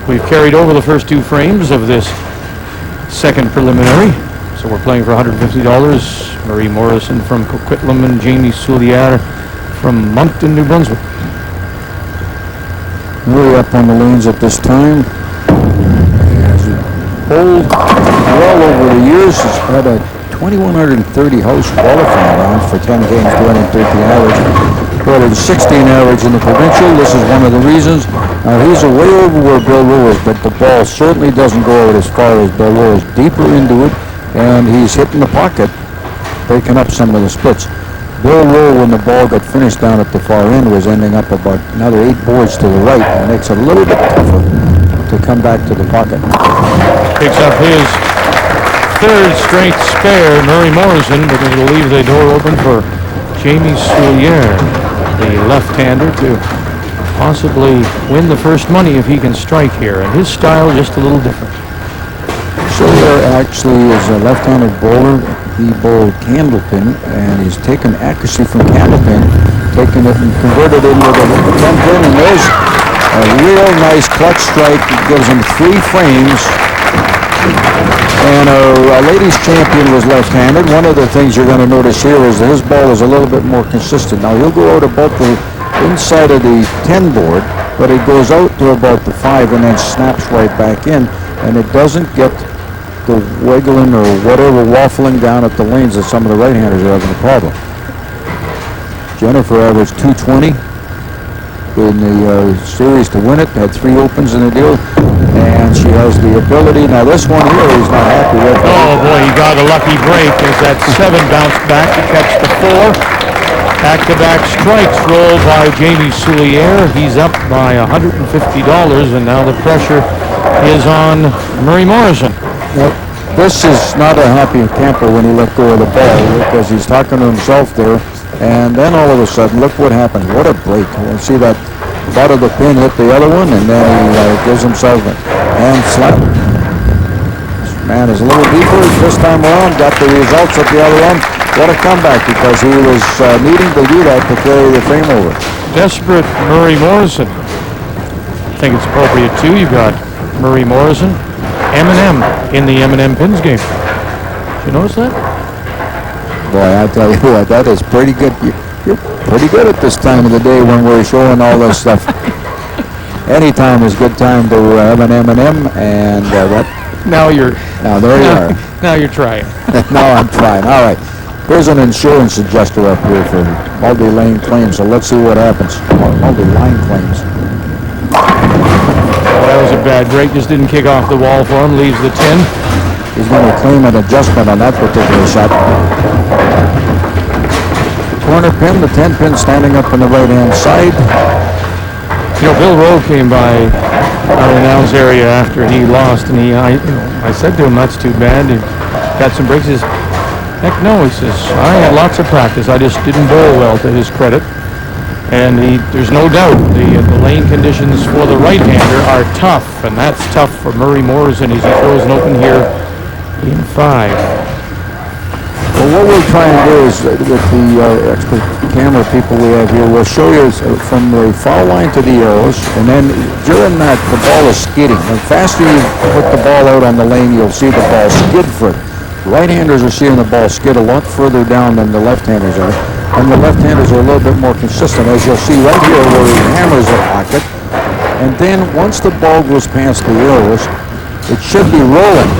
We've carried over the first two frames of this second preliminary. So we're playing for $150. Marie Morrison from Coquitlam and Jamie Soulière from Moncton, New Brunswick. Really up on the lanes at this time. Has bowled well over the years. He's had a 2,130 house qualifying rounds for 10 games, 213 average. Well, it's 16 average in the provincial. This is one of the reasons. Now he's way over where Bill Rowe is, but the ball certainly doesn't go out as far as Bill Rowe is, deeper into it, and he's hitting the pocket, breaking up some of the splits. Bill Rowe, when the ball got finished down at the far end, was ending up about another 8 boards to the right. It makes it a little bit tougher to come back to the pocket. Picks up his third straight spare, Murray Morrison, but it'll leave the door open for Jamie Soulière, the left-hander, to possibly win the first money if he can strike here. And his style just a little different. Soulière actually is a left-handed bowler. He bowled candlepin, and he's taken accuracy from candlepin, taken it and converted it into the 10-pin, and there's a real nice clutch strike. It gives him 3 frames. And our ladies champion was left-handed. One of the things you're going to notice here is that his ball is a little bit more consistent. Now he'll go out about the inside of the 10 board, but it goes out to about the 5 and then snaps right back in, and it doesn't get the wiggling or whatever waffling down at the lanes that some of the right-handers are having a problem. Jennifer averaged 220 in the series to win it, had 3 opens in the deal, and she has the ability. Now this one here he's not happy with. Oh boy, he got a lucky break as that 7 bounced back to catch the 4. Back-to-back strikes rolled by Jamie Soulière. He's up by $150, and now the pressure is on Murray Morrison. Well, this is not a happy camper when he let go of the ball, because he's talking to himself there, and then all of a sudden, look what happened. What a break. You see that butt of the pin hit the other one, and then he gives himself a hand slap. This man is a little deeper this time around, got the results at the other end. What a comeback, because he was needing to do that to carry the frame over. Desperate Murray Morrison. I think it's appropriate too. You've got Murray Morrison, M&M in the M&M Pins game. Did you notice that? Boy, I tell you what, that is pretty good. You're pretty good at this time of the day when we're showing all this stuff. Any time is good time to have an M&M, and that. Now you're. Now there you are. Now you're trying. Now I'm trying. All right. Here's an insurance adjuster up here for multi-lane claims, so let's see what happens. Multi-line claims. Oh, that was a bad break. Just didn't kick off the wall for him. Leaves the 10. He's going to claim an adjustment on that particular shot. Corner pin, the 10 pin standing up on the right-hand side. You know, Bill Rowe came by our announce area after he lost, and I said to him, "That's too bad. He got some breaks." He says, "Heck no," he says, "I had lots of practice. I just didn't bowl well," to his credit. And there's no doubt the lane conditions for the right-hander are tough, and that's tough for Murray Morrison as he throws an open here in 5. Well, what we'll try and do is, with the expert camera people we have here, we'll show you from the foul line to the arrows, and then during that, the ball is skidding. The faster you put the ball out on the lane, you'll see the ball skid further. Right-handers are seeing the ball skid a lot further down than the left-handers are, and the left-handers are a little bit more consistent, as you'll see right here where he hammers the pocket. And then once the ball goes past the arrows, it should be rolling.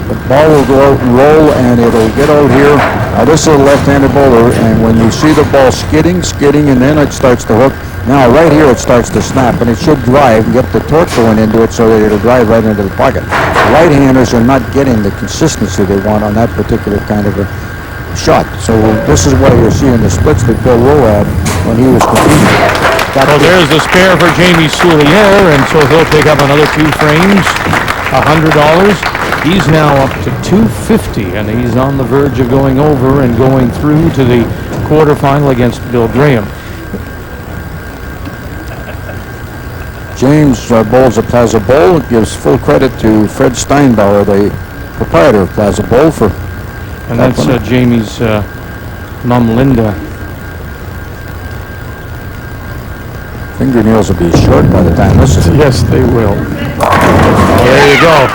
The ball will go out and roll, and it'll get out here. Now this is a left-handed bowler, and when you see the ball skidding, and then it starts to hook. Now right here it starts to snap, and it should drive and get the torque going into it so that it'll drive right into the pocket. Right-handers are not getting the consistency they want on that particular kind of a shot. So this is why you're seeing the splits that Bill Rowe had when he was competing. Well, there's the spare for Jamie Soulière, and so he'll pick up another 2 frames, $100. He's now up to $250, and he's on the verge of going over and going through to the quarterfinal against Bill Graham. James bowls a Plaza Bowl. It gives full credit to Fred Steinbauer, the proprietor of Plaza Bowl, for. And that's Jamie's mom, Linda. Fingernails will be short by the time this is. Yes, they will. Oh, there you go.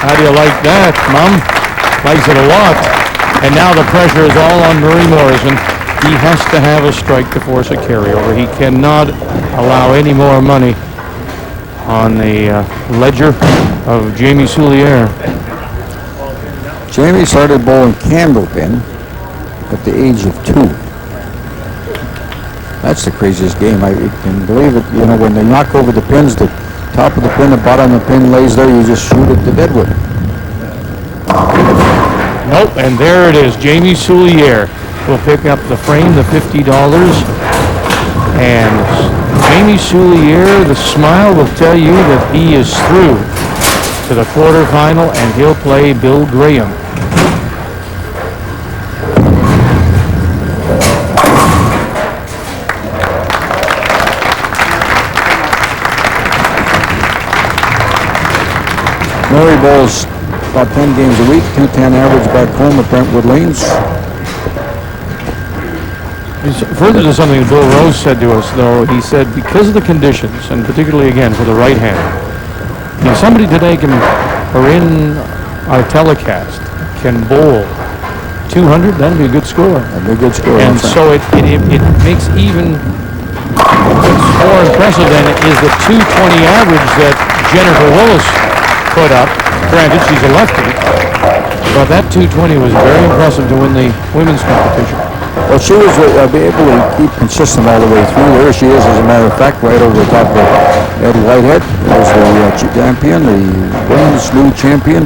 How do you like that, Mom? Likes it a lot. And now the pressure is all on Murray Morrison. He has to have a strike to force a carryover. He cannot allow any more money on the ledger of Jamie Soulier. Jamie started bowling candlepin at the age of 2. That's the craziest game. I can believe it. You know, when they knock over the pins, the top of the pin, the bottom of the pin lays there. You just shoot it to deadwood. Nope, and there it is. Jamie Soulier will pick up the frame, the $50. And Jamie Soulier, the smile will tell you that he is through to the quarterfinal, and he'll play Bill Graham. Murray bowls about 10 games a week, 210 average back home at Brentwood Lanes. Further to something that Bill Rose said to us, though, he said because of the conditions, and particularly again for the right hand, if somebody today or in our telecast can bowl 200, that'd be a good score. That'd be a good score. And so it makes even more impressive than is the 220 average that Jennifer Willis put up. Granted, she's a lefty, but that 220 was very impressive to win the women's competition. Well, she was be able to keep consistent all the way through. There she is, as a matter of fact, right over the top of Ed Whitehead. There's the champion, the women's new champion.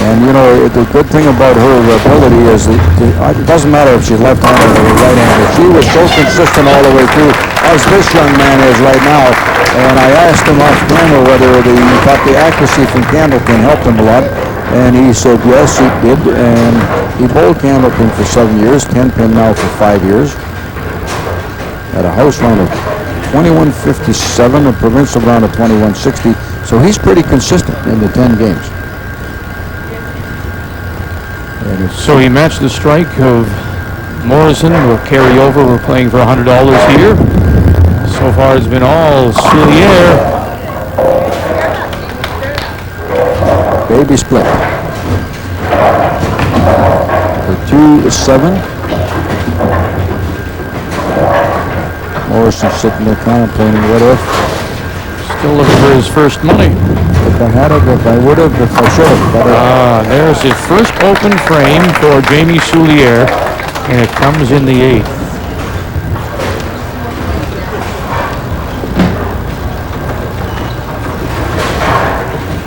And, you know, the good thing about her ability is that it doesn't matter if she's left-handed or right-handed. She was so consistent all the way through, as this young man is right now. And I asked him off camera whether he thought the accuracy from Candlepin helped him a lot. And he said, yes, it did. And he bowled Candlepin for 7 years, 10-pin now for 5 years. At a house round of 21.57, a provincial round of 21.60. So he's pretty consistent in the 10 games. So he matched the strike of Morrison. Will carry over. We're playing for $100 here. So far it's been all Soulier. Baby split. The 2-7. Morrison sitting there contemplating what if. Still looking for his first money. If I had it, if I would have, if I should have. There's his first open frame for Jamie Soulier, and it comes in the 8th.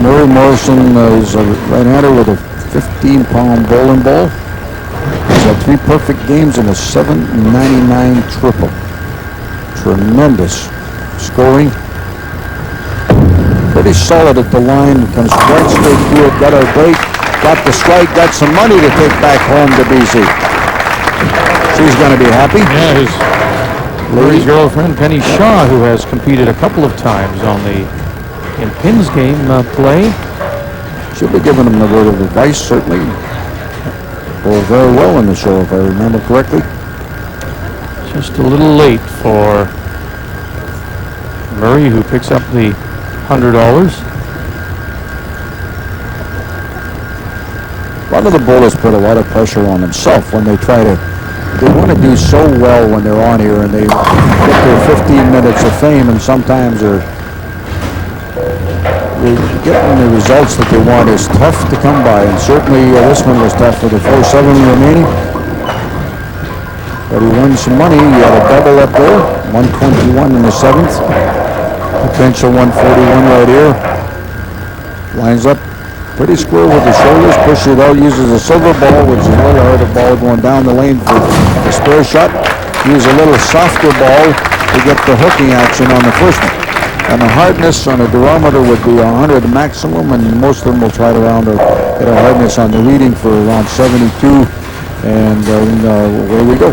Murray Morrison is a right-hander with a 15-pound bowling ball. He's had 3 perfect games and a 799 triple. Tremendous scoring. Pretty solid at the line, comes right straight through it, got a break, got the strike, got some money to take back home to BC. She's going to be happy. Yeah, his Murray's girlfriend, Penny Shaw, who has competed a couple of times on the in Pins game play. She'll be giving him a word of advice, certainly. Bowled very well in the show, if I remember correctly. Just a little late for Murray, who picks up the $100. A lot of the bowlers put a lot of pressure on themselves when they want to do so well when they're on here, and they get their 15 minutes of fame, and sometimes they're getting the results that they want is tough to come by, and certainly this one was tough with the 4-7 remaining. But he won some money. He had a double up there, 121 in the 7th. Potential 141 right here. Lines up pretty square with the shoulders, pushes it out, uses a silver ball, which is a little harder ball going down the lane for the spare shot. Use a little softer ball to get the hooking action on the first one. And the hardness on a durometer would be 100 maximum, and most of them will try to get a hardness on the reading for around 72. And away we go.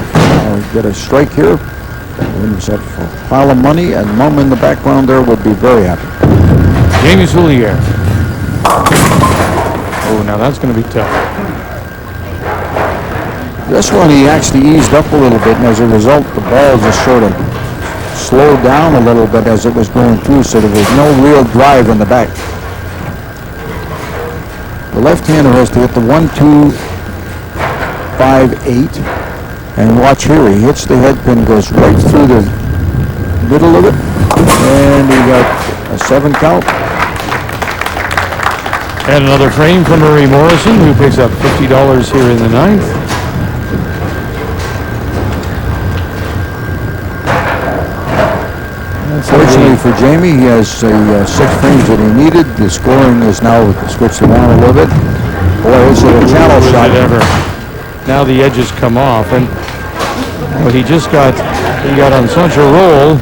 Get a strike here. Wins up for a pile of money, and Mum in the background there would be very happy. Jamie Soulier. Oh, now that's going to be tough. This one he actually eased up a little bit, and as a result, the ball just sort of slowed down a little bit as it was going through, so there was no real drive in the back. The left-hander has to hit the 1, 2, 5, 8, and watch here, he hits the head pin, goes right through the middle of it, and he got a 7 count. And another frame from Murray Morrison, who picks up $50 here in the ninth. Fortunately for Jamie, he has 6 frames that he needed. The scoring is now switched around a little bit. Boy, it's a channel shot. Now the edges come off, and he got on such a roll.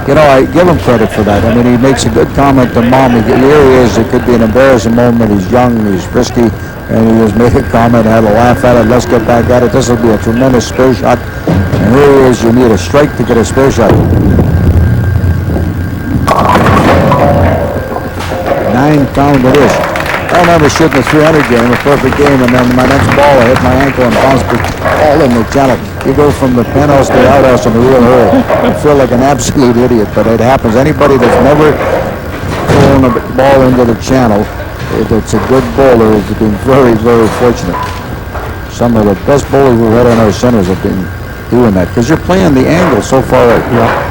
You know, I give him credit for that. I mean, he makes a good comment to Mom. Here he is. It could be an embarrassing moment. He's young, he's risky, and he just made a comment, had a laugh at it. Let's get back at it. This will be a tremendous spare shot. And here he is. You need a strike to get a spare shot. 9 count it is. I remember shooting a 300 game, a perfect game, and then my next ball, I hit my ankle and bounced it all in the channel. You go from the penthouse to the outhouse in a real hurry. I feel like an absolute idiot, but it happens. Anybody that's never thrown a ball into the channel, it's a good bowler, has been very, very fortunate. Some of the best bowlers we've had in our centers have been doing that, because you're playing the angle so far out. Yeah.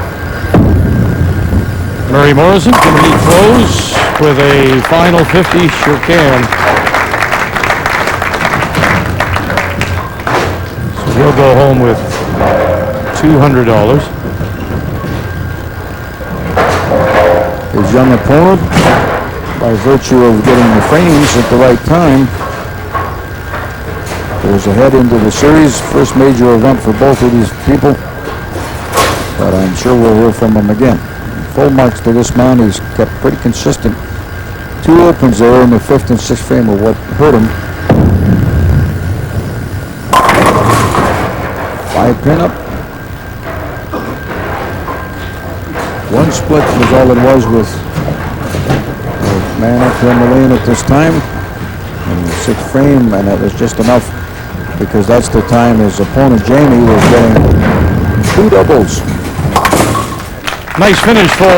Murray Morrison, can he close with a final 50? Sure can. So he'll go home with $200. His young opponent, by virtue of getting the frames at the right time, goes ahead into the series. First major event for both of these people, but I'm sure we'll hear from him again. Full marks to this man. He's kept pretty consistent. 2 opens there in the 5th and 6th frame of what hurt him. 5 pin up. 1 split was all it was with the man up in the lane at this time. And the 6th frame, and that was just enough, because that's the time his opponent Jamie was getting 2 doubles. Nice finish for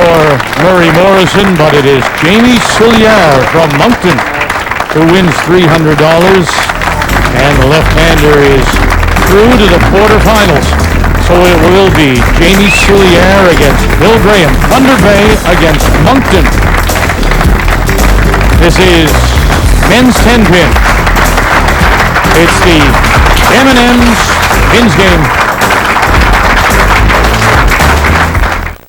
Murray Morrison, but it is Jamie Cilliere from Moncton who wins $300, and the left-hander is through to the quarterfinals. So it will be Jamie Cilliere against Bill Graham, Thunder Bay against Moncton. This is men's 10-pin. It's the M&M's pins game.